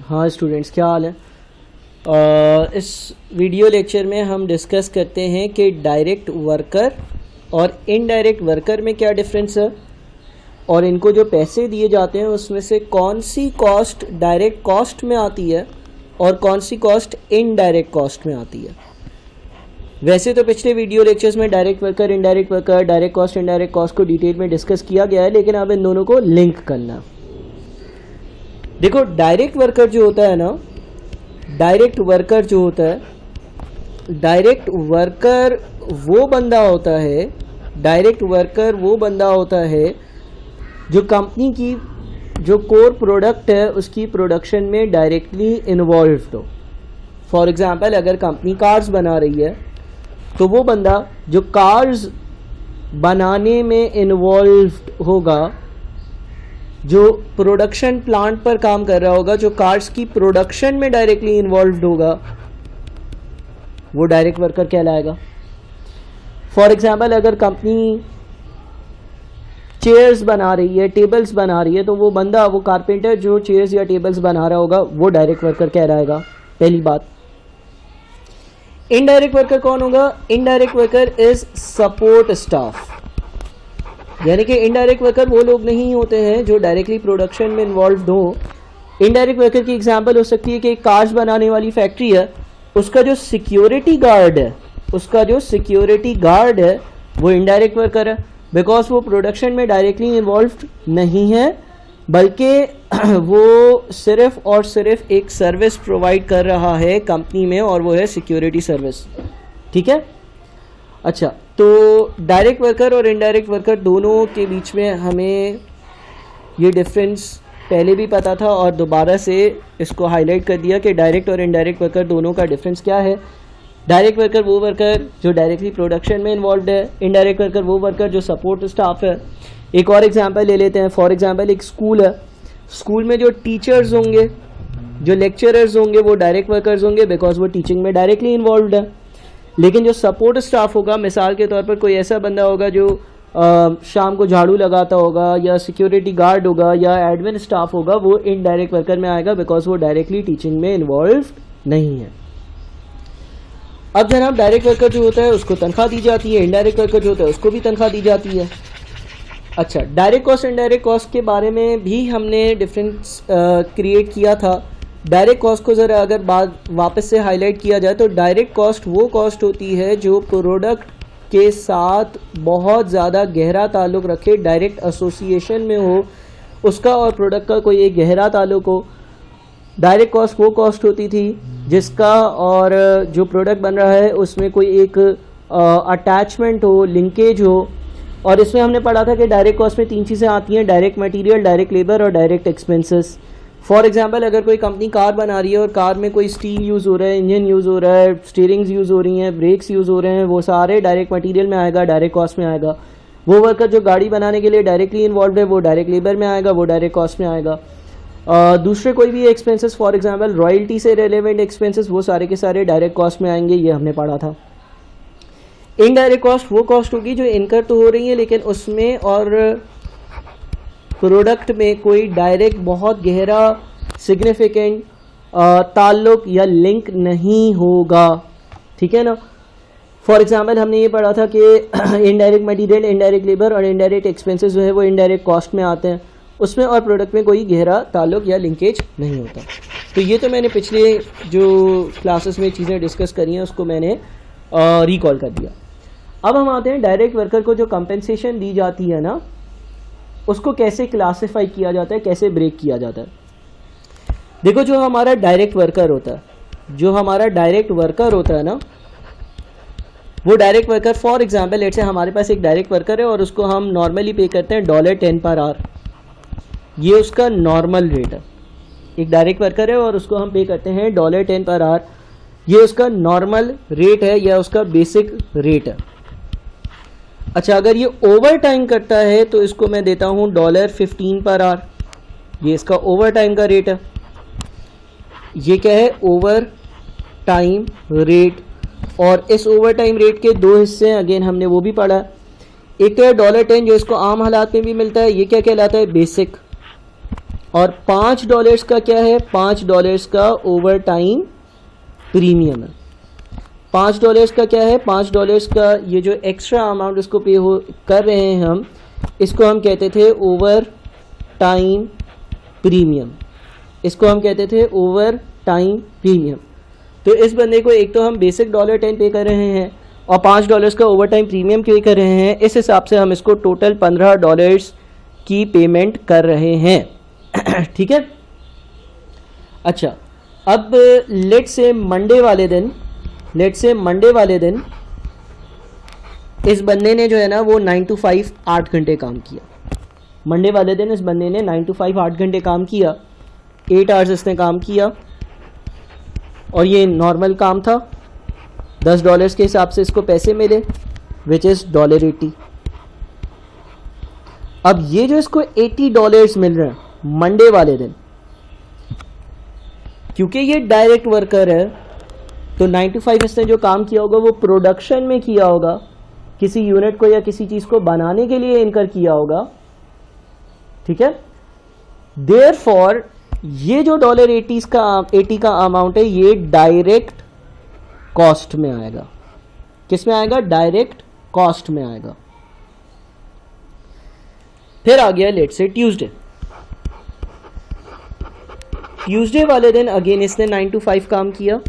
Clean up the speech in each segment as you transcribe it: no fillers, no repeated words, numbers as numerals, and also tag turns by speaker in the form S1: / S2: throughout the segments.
S1: हाँ स्टूडेंट्स, क्या हाल है। इस वीडियो लेक्चर में हम डिस्कस करते हैं कि डायरेक्ट वर्कर और इनडायरेक्ट वर्कर में क्या डिफरेंस है और इनको जो पैसे दिए जाते हैं उसमें से कौन सी कॉस्ट डायरेक्ट कॉस्ट में आती है और कौन सी कॉस्ट इनडायरेक्ट कॉस्ट में आती है। वैसे तो पिछले वीडियो लेक्चर्स में direct worker, indirect worker, direct cost, indirect cost को डिटेल में डिस्कस किया गया है, लेकिन अब इन दोनों को लिंक करना। देखो, डायरेक्ट वर्कर जो होता है ना, डायरेक्ट वर्कर जो होता है, डायरेक्ट वर्कर वो बंदा होता है, डायरेक्ट वर्कर वो बंदा होता है जो कंपनी की जो कोर प्रोडक्ट है उसकी प्रोडक्शन में डायरेक्टली इन्वॉल्व्ड हो। फॉर एग्जांपल, अगर कंपनी कार्स बना रही है तो वो बंदा जो कार्स बनाने में इन्वॉल्व्ड होगा, जो प्रोडक्शन प्लांट पर काम कर रहा होगा, जो कार्स की प्रोडक्शन में डायरेक्टली इन्वॉल्व्ड होगा, वो डायरेक्ट वर्कर कहलाएगा। फॉर एग्जांपल, अगर कंपनी चेयर्स बना रही है, टेबल्स बना रही है, तो वो बंदा, वो कारपेंटर जो चेयर्स या टेबल्स बना रहा होगा, वो डायरेक्ट वर्कर कहलाएगा। पहली बात। इनडायरेक्ट वर्कर कौन होगा? Indirect worker is support staff, यानी कि इनडायरेक्ट वर्कर वो लोग नहीं होते हैं जो डायरेक्टली प्रोडक्शन में इन्वॉल्व हो। इनडायरेक्ट वर्कर की एग्जांपल हो सकती है कि एक कार्स बनाने वाली फैक्ट्री है, उसका जो सिक्योरिटी गार्ड है, उसका जो सिक्योरिटी गार्ड है वो इनडायरेक्ट वर्कर है, बिकॉज वो प्रोडक्शन में डायरेक्टली इन्वॉल्व नहीं है, बल्कि वो सिर्फ और सिर्फ एक सर्विस प्रोवाइड कर रहा है कंपनी में, और वो है सिक्योरिटी सर्विस। ठीक है। अच्छा, तो डायरेक्ट वर्कर और इनडायरेक्ट वर्कर दोनों के बीच में हमें ये डिफरेंस पहले भी पता था और दोबारा से इसको हाईलाइट कर दिया कि डायरेक्ट और इनडायरेक्ट वर्कर दोनों का डिफरेंस क्या है। डायरेक्ट वर्कर वो वर्कर जो डायरेक्टली प्रोडक्शन में इन्वॉल्व है, इनडायरेक्ट वर्कर वो वर्कर जो सपोर्ट स्टाफ है। एक और एग्जांपल ले लेते हैं। फॉर एग्जांपल, एक स्कूल है, स्कूल में जो टीचर्स होंगे, जो लेक्चरर्स होंगे, वो डायरेक्ट वर्कर्स होंगे बिकॉज वो टीचिंग में डायरेक्टली इन्वॉल्व है। लेकिन जो सपोर्ट स्टाफ होगा, मिसाल के तौर पर कोई ऐसा बंदा होगा जो शाम को झाड़ू लगाता होगा, या सिक्योरिटी गार्ड होगा, या एडमिन स्टाफ होगा, वो इनडायरेक्ट वर्कर में आएगा बिकॉज वो डायरेक्टली टीचिंग में इन्वॉल्व नहीं है। अब जनाब, डायरेक्ट वर्कर जो होता है उसको तनख्वाह दी जाती है, इनडायरेक्ट वर्कर जो होता है उसको भी तनख्वाह दी जाती है। अच्छा, डायरेक्ट कॉस्ट इनडायरेक्ट कॉस्ट के बारे में भी हमने डिफरेंस क्रिएट किया था। डायरेक्ट कॉस्ट को ज़रा अगर वापस से हाईलाइट किया जाए तो डायरेक्ट कॉस्ट वो कॉस्ट होती है जो प्रोडक्ट के साथ बहुत ज़्यादा गहरा ताल्लुक़ रखे, डायरेक्ट एसोसिएशन में हो उसका और प्रोडक्ट का कोई एक गहरा ताल्लुक़ हो। डायरेक्ट कॉस्ट वो कॉस्ट होती थी जिसका और जो प्रोडक्ट बन रहा है उसमें कोई एक अटैचमेंट हो, लिंकेज हो। और इसमें हमने पढ़ा था कि डायरेक्ट कॉस्ट में 3 चीज़ें आती हैं: डायरेक्ट मटेरियल, डायरेक्ट लेबर और डायरेक्ट एक्सपेंसेस। फॉर एग्जांपल, अगर कोई कंपनी कार बना रही है और कार में कोई स्टील यूज़ हो रहा है, इंजन यूज़ हो रहा है, स्टीयरिंग्स यूज़ हो रही हैं, ब्रेक्स यूज़ हो रहे हैं, वो सारे डायरेक्ट मटेरियल में आएगा, डायरेक्ट कॉस्ट में आएगा। वो वर्कर जो गाड़ी बनाने के लिए डायरेक्टली इन्वॉल्व है वो डायरेक्ट लेबर में आएगा, वो डायरेक्ट कॉस्ट में आएगा। दूसरे कोई भी एक्सपेंसेस, फॉर एग्जांपल रॉयल्टी से रिलेवेंट एक्सपेंसेस, वो सारे के सारे डायरेक्ट कॉस्ट में आएंगे, ये हमने पढ़ा था। इनडायरेक्ट कॉस्ट वो कॉस्ट होगी जो इनकर तो हो रही है लेकिन उसमें और प्रोडक्ट में कोई डायरेक्ट बहुत गहरा सिग्निफिकेंट ताल्लुक या लिंक नहीं होगा। ठीक है ना। फॉर एग्जांपल, हमने ये पढ़ा था कि इनडायरेक्ट मटेरियल, इनडायरेक्ट लेबर और इनडायरेक्ट एक्सपेंसेस जो है वो इनडायरेक्ट कॉस्ट में आते हैं, उसमें और प्रोडक्ट में कोई गहरा ताल्लुक या लिंकेज नहीं होता। तो ये तो मैंने पिछले जो क्लासेस में चीज़ें डिस्कस करी हैं उसको मैंने रिकॉल कर दिया। अब हम आते हैं डायरेक्ट वर्कर को जो कंपेंसेशन दी जाती है ना, उसको कैसे क्लासिफाई किया जाता है, कैसे ब्रेक किया जाता है। देखो, जो हमारा डायरेक्ट वर्कर होता है, जो हमारा डायरेक्ट वर्कर होता है ना, वो direct worker, for example let's say हमारे पास एक डायरेक्ट वर्कर है और उसको हम नॉर्मली पे करते हैं $10 पर आवर। ये उसका नॉर्मल रेट है। एक डायरेक्ट वर्कर है और उसको हम पे करते हैं $10 पर आवर, ये उसका नॉर्मल रेट है या उसका बेसिक रेट है। अच्छा, अगर ये ओवर टाइम करता है तो इसको मैं देता हूँ $15 पर आवर, ये इसका ओवर टाइम का रेट है। ये क्या है? Over time rate. और इस ओवर टाइम रेट के 2 हिस्से हैं, अगेन हमने वो भी पढ़ा। एक तो है $10 जो इसको आम हालात में भी मिलता है, ये क्या कहलाता है? बेसिक। और $5 का क्या है, $5 का ओवर टाइम प्रीमियम है। $5 का क्या है, $5 का ये जो एक्स्ट्रा अमाउंट उसको पे हो कर रहे हैं हम, इसको हम कहते थे ओवर टाइम प्रीमियम, इसको हम कहते थे ओवर टाइम प्रीमियम। तो इस बंदे को एक तो हम बेसिक $10 पे कर रहे हैं और $5 का ओवर टाइम प्रीमियम पे कर रहे हैं, इस हिसाब से हम इसको टोटल $15 की पेमेंट कर रहे हैं। ठीक है। अच्छा, अब लेट से मंडे वाले दिन इस बंदे ने जो है ना वो 9 to 5 8 घंटे काम किया। मंडे वाले दिन इस बंदे ने 9 to 5 8 घंटे काम किया, 8 आवर्स इसने काम किया और ये नॉर्मल काम था। $10 के हिसाब से इसको पैसे मिले विच इज़ $80। अब ये जो इसको $80 मिल रहे हैं मंडे वाले दिन, क्योंकि ये डायरेक्ट वर्कर है तो 9 to 5 इसने जो काम किया होगा वो प्रोडक्शन में किया होगा, किसी यूनिट को या किसी चीज को बनाने के लिए इनकर किया होगा। ठीक है। देयरफॉर ये जो $80 का अमाउंट है ये डायरेक्ट कॉस्ट में आएगा। किस में आएगा, डायरेक्ट कॉस्ट में आएगा। फिर आ गया लेट से ट्यूसडे वाले दिन अगेन इसने 9 to 5 काम किया,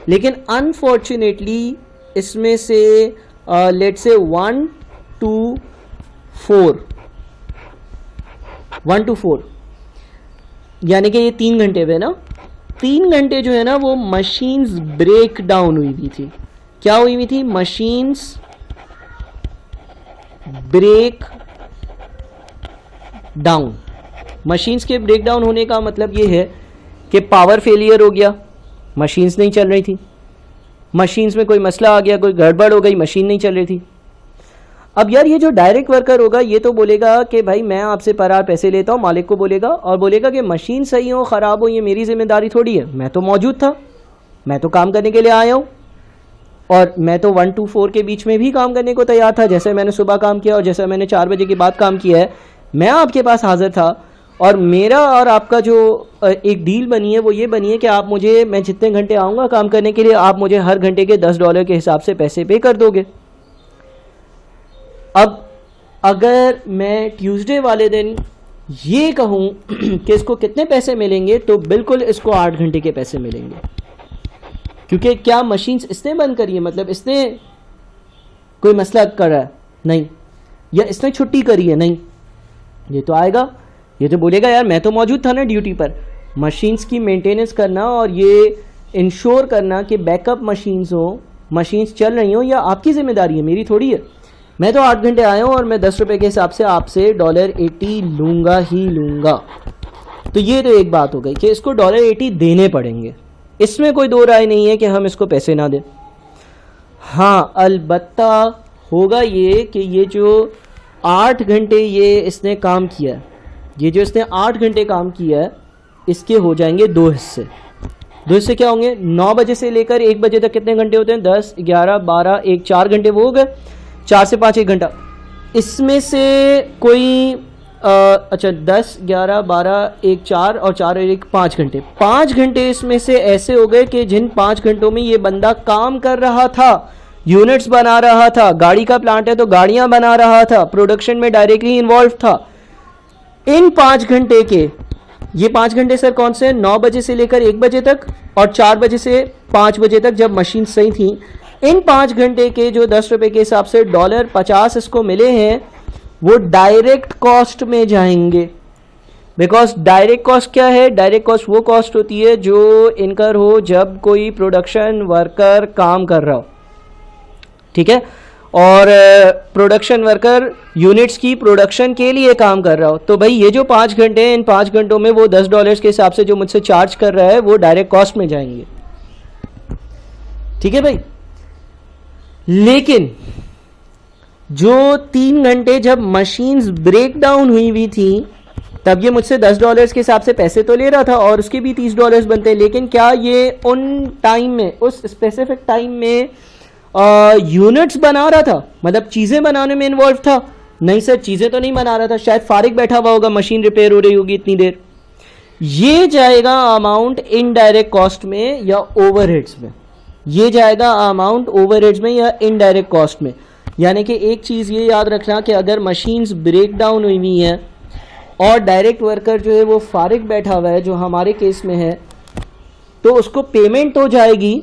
S1: लेकिन अनफॉर्चुनेटली इसमें से लेट से 1 to 4 यानी कि ये 3 घंटे पे ना, 3 घंटे जो है ना वो मशीन्स ब्रेक डाउन हुई हुई थी। क्या हुई हुई थी, मशीन्स ब्रेक डाउन। मशीन्स के ब्रेक डाउन होने का मतलब ये है कि पावर फेलियर हो गया, मशीन्स नहीं चल रही थी, मशीन्स में कोई मसला आ गया, कोई गड़बड़ हो गई, मशीन नहीं चल रही थी। अब यार ये जो डायरेक्ट वर्कर होगा ये तो बोलेगा कि भाई मैं आपसे पर आवर पैसे लेता हूँ, मालिक को बोलेगा और बोलेगा कि मशीन सही हो ख़राब हो ये मेरी जिम्मेदारी थोड़ी है, मैं तो मौजूद था, मैं तो काम करने के लिए आया हूँ और मैं तो 1 to 4 के बीच में भी काम करने को तैयार था। जैसे मैंने सुबह काम किया और जैसे मैंने 4 बजे के बाद काम किया है, मैं आपके पास हाजिर था और मेरा और आपका जो एक डील बनी है वो ये बनी है कि आप मुझे, मैं जितने घंटे आऊँगा काम करने के लिए, आप मुझे हर घंटे के $10 के हिसाब से पैसे पे कर दोगे। अब अगर मैं ट्यूसडे वाले दिन ये कहूँ कि इसको कितने पैसे मिलेंगे, तो बिल्कुल इसको 8 घंटे के पैसे मिलेंगे, क्योंकि क्या मशीन्स इसने बंद करी है, मतलब इसने कोई मसला कर रहा है नहीं, या इसने छुट्टी करी है नहीं, ये तो आएगा, ये तो बोलेगा यार मैं तो मौजूद था ना ड्यूटी पर। मशीन्स की मेंटेनेंस करना और ये इंश्योर करना कि बैकअप मशीन्स हो, मशीन्स चल रही हो, या आपकी जिम्मेदारी है, मेरी थोड़ी है। मैं तो 8 घंटे आया हूँ और मैं $10 के हिसाब से आपसे $80 लूँगा ही लूँगा। तो ये तो एक बात हो गई कि इसको $80 देने पड़ेंगे, इसमें कोई दो राय नहीं है कि हम इसको पैसे ना दें। हाँ, अलबत्ता होगा ये कि ये जो 8 घंटे ये इसने काम किया है, ये जो इसने 8 घंटे काम किया है, इसके हो जाएंगे 2 हिस्से। 2 हिस्से क्या होंगे, 9 बजे से लेकर 1 बजे तक कितने घंटे होते हैं, 10, 11, 12, 1, 4 घंटे वो हो गए, 4 से 5 1 घंटा। इसमें से कोई अच्छा 10, 11, 12, 1, 4 और 4 और 1 5 घंटे, 5 घंटे इसमें से ऐसे हो गए कि जिन 5 घंटों में ये बंदा काम कर रहा था, यूनिट्स बना रहा था, गाड़ी का प्लांट है तो गाड़ियां बना रहा था, प्रोडक्शन में डायरेक्टली इन्वॉल्व था। इन 5 घंटे के, ये 5 घंटे सर कौन से, 9 बजे से लेकर 1 बजे तक और 4 बजे से 5 बजे तक जब मशीन सही थी, इन 5 घंटे के जो $10 के हिसाब से $50 इसको मिले हैं, वो डायरेक्ट कॉस्ट में जाएंगे। बिकॉज डायरेक्ट कॉस्ट क्या है, डायरेक्ट कॉस्ट वो कॉस्ट होती है जो इनकर हो जब कोई प्रोडक्शन वर्कर काम कर रहा हो, ठीक है, और प्रोडक्शन वर्कर यूनिट्स की प्रोडक्शन के लिए काम कर रहा हो। तो भाई ये जो 5 घंटे हैं, इन 5 घंटों में वो $10 के हिसाब से जो मुझसे चार्ज कर रहा है वो डायरेक्ट कॉस्ट में जाएंगे, ठीक है भाई। लेकिन जो 3 घंटे जब मशीन्स ब्रेक डाउन हुई हुई थी, तब ये मुझसे $10 के हिसाब से पैसे तो ले रहा था और उसके भी $30 बनते हैं, लेकिन क्या ये उन टाइम में, उस स्पेसिफिक टाइम में यूनिट्स बना रहा था, मतलब चीज़ें बनाने में इन्वॉल्व था? नहीं सर चीज़ें तो नहीं बना रहा था, शायद फारिग बैठा हुआ होगा, मशीन रिपेयर हो रही होगी इतनी देर। ये जाएगा अमाउंट इनडायरेक्ट कॉस्ट में या ओवरहेड्स में, ये जाएगा अमाउंट ओवरहेड्स में या इनडायरेक्ट कॉस्ट में। यानी कि एक चीज़ ये याद रखना कि अगर मशीन्स ब्रेक डाउन हुई हुई हैं और डायरेक्ट वर्कर जो है वो फारिग बैठा हुआ है, जो हमारे केस में है, तो उसको पेमेंट तो जाएगी,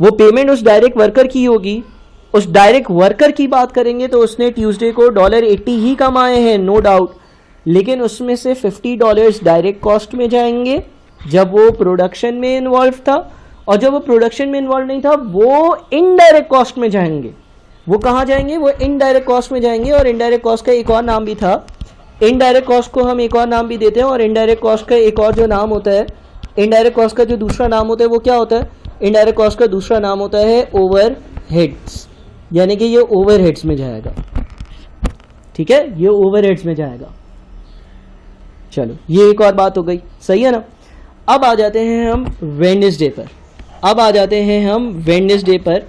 S1: वो पेमेंट उस डायरेक्ट वर्कर की होगी। उस डायरेक्ट वर्कर की बात करेंगे तो उसने ट्यूसडे को $80 ही कमाए हैं, नो डाउट, लेकिन उसमें से $50 डायरेक्ट कॉस्ट में जाएंगे जब वो प्रोडक्शन में इन्वॉल्व था, और जब वो प्रोडक्शन में इन्वॉल्व नहीं था वो इनडायरेक्ट कॉस्ट में जाएंगे। वो कहाँ जाएंगे? वो इनडायरेक्ट कॉस्ट में जाएंगे। और इनडायरेक्ट कॉस्ट का एक और नाम भी था, इनडायरेक्ट कॉस्ट को हम एक और नाम भी देते हैं, और इनडायरेक्ट कॉस्ट का एक और जो नाम होता है, इनडायरेक्ट कॉस्ट का जो दूसरा नाम होता है वो क्या होता है? इनडायरेक्ट कॉस्ट का दूसरा नाम होता है ओवरहेड्स, यानी कि ये ओवरहेड्स में जाएगा। ठीक है, ये ओवरहेड्स में जाएगा। चलो ये एक और बात हो गई, सही है ना। अब आ जाते हैं हम वेडनेसडे पर,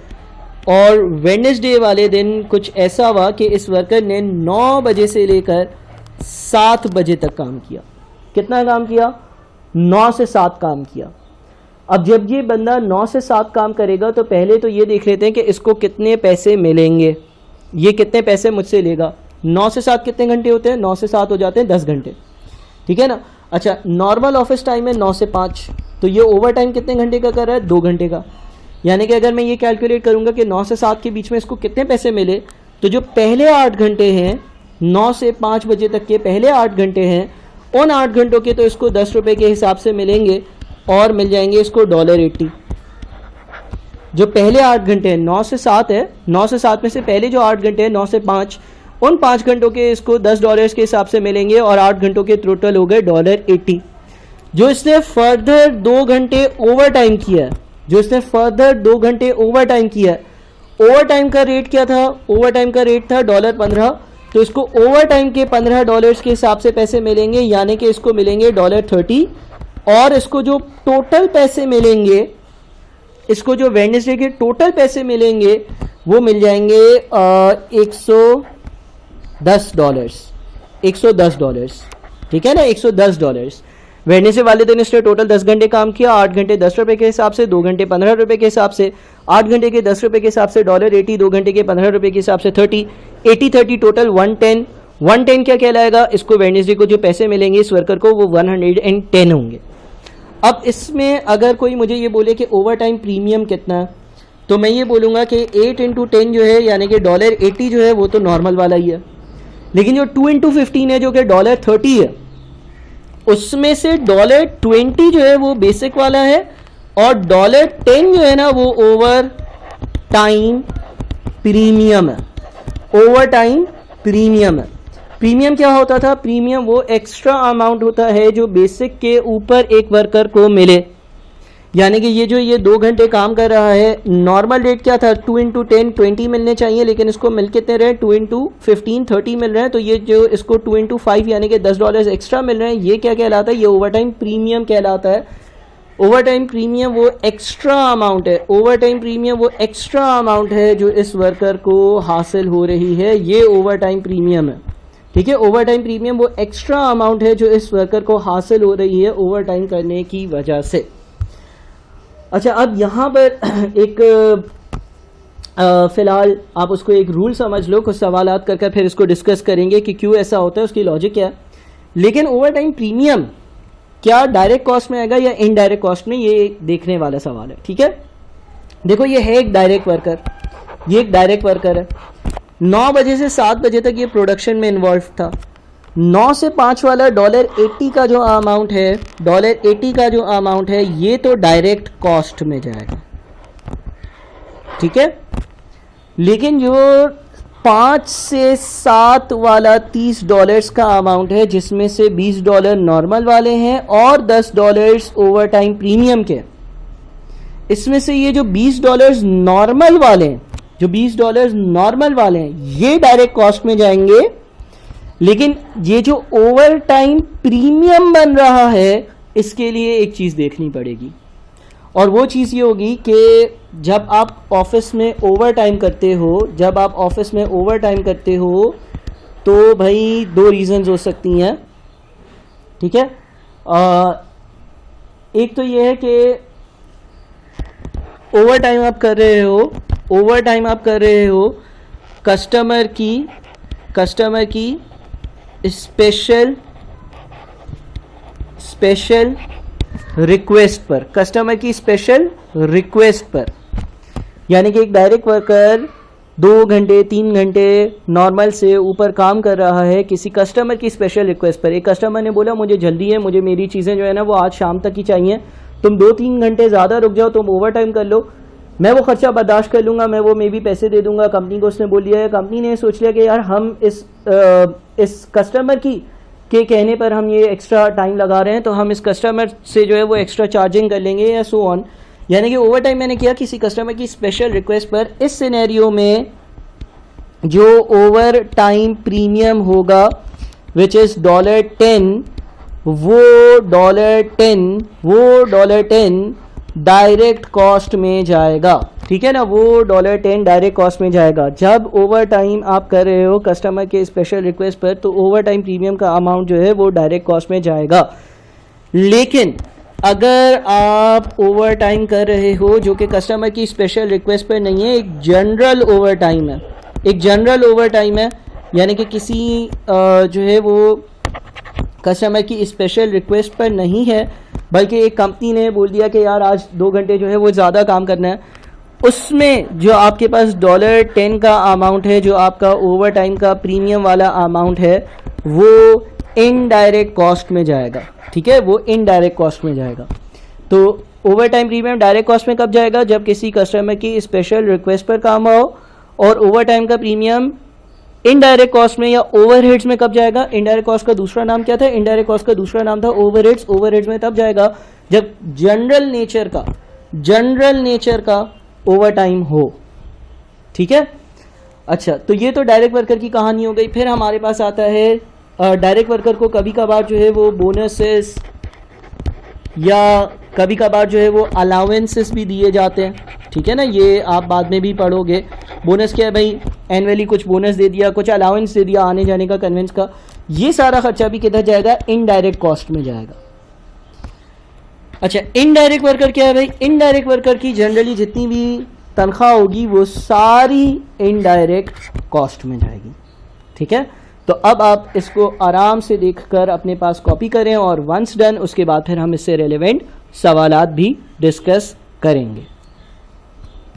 S1: और वेडनेसडे वाले दिन कुछ ऐसा हुआ कि इस वर्कर ने 9 बजे से लेकर 7 बजे तक काम किया। कितना काम किया? 9 से 7 काम किया। अब जब ये बंदा 9 से 7 काम करेगा तो पहले तो ये देख लेते हैं कि इसको कितने पैसे मिलेंगे, ये कितने पैसे मुझसे लेगा। 9 से 7 कितने घंटे होते हैं? 9 से 7 हो जाते हैं 10 घंटे, ठीक है ना। अच्छा, नॉर्मल ऑफिस टाइम है 9 से 5, तो ये ओवर टाइम कितने घंटे का कर रहा है? 2 घंटे का। यानी कि अगर मैं ये कैलकुलेट करूंगा कि 9 से 7 के बीच में इसको कितने पैसे मिले, तो जो पहले 8 घंटे हैं, 9 से 5 बजे तक के पहले 8 घंटे हैं, उन 8 घंटों के तो इसको 10 रुपये के हिसाब से मिलेंगे और मिल जाएंगे इसको $80। जो पहले 8 घंटे हैं, 9 से 7 है, 9 से 7 में से पहले जो 8 घंटे हैं 9 से 5, उन 5 घंटों के इसको $10 के हिसाब से मिलेंगे, और 8 घंटों के टोटल हो गए $80। जो इसने फर्दर 2 घंटे ओवर टाइम किया है, ओवर टाइम का रेट क्या था? ओवर टाइम का रेट था $15, तो इसको ओवर टाइम के $15 के हिसाब से पैसे मिलेंगे, यानी कि इसको मिलेंगे $30। और इसको जो टोटल पैसे मिलेंगे, इसको जो वेडनेसडे के टोटल पैसे मिलेंगे वो मिल जाएंगे $110, ठीक है ना, $110। वेडनेसडे वाले दिन इसने टोटल 10 घंटे काम किया, 8 घंटे 10 रुपये के हिसाब से, 2 घंटे 15 रुपये के हिसाब से, 8 घंटे के 10 रुपये के हिसाब से $80, 2 घंटे के 15 रुपये के हिसाब से 30 टोटल 110 क्या कहलाएगा? इसको वेडनेसडे को जो पैसे मिलेंगे इस वर्कर को वो 110 होंगे। अब इसमें अगर कोई मुझे ये बोले कि ओवर टाइम प्रीमियम कितना है, तो मैं ये बोलूँगा कि 8 × 10 जो है, यानी कि $80 जो है वो तो नॉर्मल वाला ही है, लेकिन जो 2 × 15 है जो कि $30 है, उसमें से $20 जो है वो बेसिक वाला है, और $10 जो है ना वो ओवर टाइम प्रीमियम है। प्रीमियम क्या होता था? प्रीमियम वो एक्स्ट्रा अमाउंट होता है जो बेसिक के ऊपर एक वर्कर को मिले। यानी कि ये 2 घंटे काम कर रहा है, नॉर्मल रेट क्या था? 2 × 10 20 मिलने चाहिए, लेकिन इसको मिल कितने रहे? 2 × 15 30 मिल रहे हैं। तो ये जो इसको 2 × 5 यानी कि $10 एक्स्ट्रा मिल रहे हैं, ये क्या कहलाता है? ये ओवर टाइम प्रीमियम कहलाता है। ओवर टाइम प्रीमियम वो एक्स्ट्रा अमाउंट है जो इस वर्कर को हासिल हो रही है, ये ओवर टाइम प्रीमियम है, ठीक है। ओवर टाइम प्रीमियम वो एक्स्ट्रा अमाउंट है जो इस वर्कर को हासिल हो रही है ओवर टाइम करने की वजह से। अच्छा, अब यहाँ पर एक फ़िलहाल आप उसको एक रूल समझ लो, कुछ सवालात करके फिर इसको डिस्कस करेंगे कि क्यों ऐसा होता है, उसकी लॉजिक क्या है। लेकिन ओवर टाइम प्रीमियम क्या डायरेक्ट कॉस्ट में आएगा या इनडायरेक्ट कॉस्ट में, ये देखने वाला सवाल है, ठीक है। देखो ये है एक डायरेक्ट वर्कर, है 9 बजे से 7 बजे तक ये प्रोडक्शन में इन्वॉल्व था। 9 से 5 वाला $80 का जो अमाउंट है, ये तो डायरेक्ट कॉस्ट में जाएगा, ठीक है। लेकिन जो 5 से 7 वाला $30 का अमाउंट है, जिसमें से $20 नॉर्मल वाले हैं और $10 ओवर टाइम प्रीमियम के, इसमें से ये जो $20 नॉर्मल वाले हैं ये डायरेक्ट कॉस्ट में जाएंगे। लेकिन ये जो ओवर टाइम प्रीमियम बन रहा है, इसके लिए एक चीज़ देखनी पड़ेगी, और वो चीज़ ये होगी कि जब आप ऑफिस में ओवर टाइम करते हो, तो भाई दो रीजंस हो सकती हैं, ठीक है। एक तो ये है कि ओवर टाइम आप कर रहे हो कस्टमर की स्पेशल रिक्वेस्ट पर, यानी कि एक डायरेक्ट वर्कर 2 घंटे 3 घंटे नॉर्मल से ऊपर काम कर रहा है किसी कस्टमर की स्पेशल रिक्वेस्ट पर। एक कस्टमर ने बोला मुझे जल्दी है, मुझे मेरी चीज़ें जो है ना वो आज शाम तक ही चाहिए, तुम 2-3 घंटे ज़्यादा रुक जाओ, तुम ओवर टाइम कर लो, मैं वो खर्चा बर्दाश्त कर लूँगा, मैं वो मे भी पैसे दे दूंगा। कंपनी को उसने बोल दिया है, कंपनी ने सोच लिया कि यार हम इस कस्टमर के कहने पर हम ये एक्स्ट्रा टाइम लगा रहे हैं, तो हम इस कस्टमर से जो है वो एक्स्ट्रा चार्जिंग कर लेंगे या सो ऑन। यानी कि ओवर टाइम मैंने किया किसी कस्टमर की स्पेशल रिक्वेस्ट पर। इस सिनेरियो में जो ओवर टाइम प्रीमियम होगा विच इज़ $10, वो $10 डायरेक्ट कॉस्ट में जाएगा, ठीक है ना, वो $10 डायरेक्ट कॉस्ट में जाएगा। जब ओवर टाइम आप कर रहे हो कस्टमर के स्पेशल रिक्वेस्ट पर, तो ओवर टाइम प्रीमियम का अमाउंट जो है वो डायरेक्ट कॉस्ट में जाएगा। लेकिन अगर आप ओवर टाइम कर रहे हो जो कि कस्टमर की स्पेशल रिक्वेस्ट पर नहीं है, एक जनरल ओवर टाइम है, यानी कि किसी जो है वो कस्टमर की स्पेशल रिक्वेस्ट पर नहीं है, बल्कि एक कंपनी ने बोल दिया कि यार आज 2 घंटे जो है वो ज़्यादा काम करना है, उसमें जो आपके पास $10 का अमाउंट है, जो आपका ओवर टाइम का प्रीमियम वाला अमाउंट है, वो इनडायरेक्ट कॉस्ट में जाएगा, ठीक है, वो इनडायरेक्ट कॉस्ट में जाएगा। तो over time premium direct cost में कब जाएगा? जब किसी कस्टमर की स्पेशल रिक्वेस्ट पर काम हो। और ओवर टाइम का प्रीमियम इनडायरेक्ट कॉस्ट में या ओवरहेड्स में कब जाएगा? इनडायरेक्ट कॉस्ट का दूसरा नाम क्या था? इनडायरेक्ट कॉस्ट का दूसरा नाम था ओवरहेड्स। ओवरहेड्स में तब जाएगा जब जनरल नेचर का ओवर टाइम हो, ठीक है। अच्छा, तो ये तो डायरेक्ट वर्कर की कहानी हो गई। फिर हमारे पास आता है डायरेक्ट वर्कर को कभी कभार जो है वो बोनसेस या कभी कभार जो है वो अलाउंसेस भी दिए जाते हैं, ठीक है ना, ये आप बाद में भी पढ़ोगे। बोनस क्या है भाई? एनुअली कुछ बोनस दे दिया, कुछ अलाउंस दे दिया आने जाने का, कन्वेंस का। ये सारा खर्चा भी किधर जाएगा? इनडायरेक्ट कॉस्ट में जाएगा। अच्छा, इनडायरेक्ट वर्कर क्या है भाई? इनडायरेक्ट वर्कर की जनरली जितनी भी तनख्वाह होगी वो सारी इनडायरेक्ट कॉस्ट में जाएगी, ठीक है। तो अब आप इसको आराम से देखकर अपने पास कॉपी करें और वंस डन उसके बाद फिर हम इससे रेलेवेंट सवालात भी डिस्कस करेंगे।